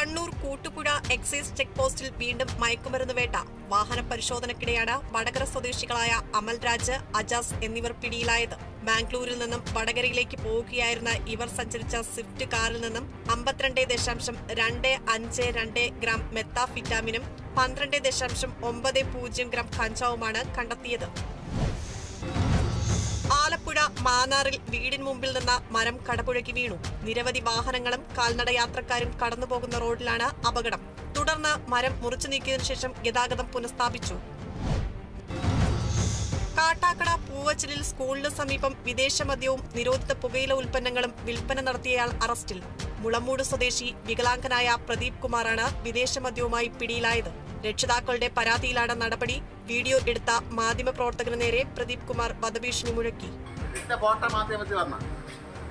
Kannur Koottupuzha excise check പോസ്റ്റിൽ വീണ്ടും മയക്കുമരുന്ന് വേട്ട. വാഹന പരിശോധനയ്ക്കിടെയാണ് വടകര സ്വദേശികളായ അമൽരാജ്, അജാസ് എന്നിവർ പിടിയിലായത്. ബാംഗ്ലൂരിൽ നിന്നും വടകരയിലേക്ക് പോവുകയായിരുന്ന ഇവർ സഞ്ചരിച്ച സ്വിഫ്റ്റ് കാറിൽ നിന്നും 52.252 ഗ്രാം മെത്താഫിറ്റാമിനും 12.90 ഗ്രാം കഞ്ചാവുമാണ് കണ്ടെത്തിയത്. ആലപ്പുഴ മാന്നാറിൽ വീടിന് മുമ്പിൽ നിന്ന് മരം കടപുഴകി വീണു. നിരവധി വാഹനങ്ങളും കാൽനട യാത്രക്കാരും കടന്നുപോകുന്ന റോഡിലാണ് അപകടം. തുടർന്ന് മരം മുറിച്ചു നീക്കിയതിനു ശേഷം ഗതാഗതം പുനഃസ്ഥാപിച്ചു. കാട്ടാക്കട പൂവച്ചലിൽ സ്കൂളിന് സമീപം വിദേശ മദ്യവും നിരോധിത പുകയില ഉൽപ്പന്നങ്ങളും വിൽപ്പന നടത്തിയയാൾ അറസ്റ്റിൽ. മുളമൂട് സ്വദേശി വികലാംഗനായ പ്രദീപ് കുമാറാണ് വിദേശ മദ്യവുമായി പിടിയിലായത്. രക്ഷിതാക്കളുടെ പരാതിയിലാണ് നടപടി. വീഡിയോ എടുത്ത മാധ്യമപ്രവർത്തകന് നേരെ പ്രദീപ് കുമാർ വധഭീഷണി മുഴക്കി.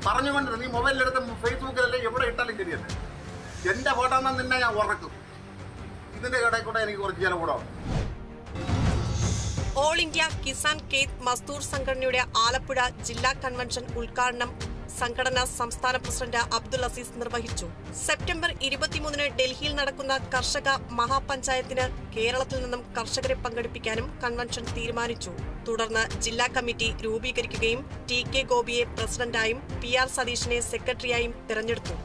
പറഞ്ഞുകൊണ്ട് നീ മൊബൈലിലെടുത്ത് ഫേസ്ബുക്കിലല്ലേ എവിടെ ഇട്ടാലും ശരിയല്ല, എന്റെ ഫോട്ടോ നിന്നെ ഞാൻ ഉറക്കും. ഇതിന്റെ കടയിൽ കൂടെ എനിക്ക് കുറച്ച് ചില കൂടാവും. ഓൾ ഇന്ത്യ കിസാൻ കേത് മസ്ദൂർ സംഘടനയുടെ ആലപ്പുഴ ജില്ലാ കൺവെൻഷൻ ഉദ്ഘാടനം സംഘടനാ സംസ്ഥാന പ്രസിഡന്റ് അബ്ദുൽ അസീസ് നിർവഹിച്ചു. സെപ്റ്റംബർ 23 ഡൽഹിയിൽ നടക്കുന്ന കർഷക മഹാപഞ്ചായത്തിന് കേരളത്തിൽ നിന്നും കർഷകരെ പങ്കെടുപ്പിക്കാനും കൺവെൻഷൻ തീരുമാനിച്ചു. തുടർന്ന് ജില്ലാ കമ്മിറ്റി രൂപീകരിക്കുകയും ടി കെ ഗോപിയെ പ്രസിഡന്റായും PR സതീഷിനെ സെക്രട്ടറിയായും തെരഞ്ഞെടുത്തു.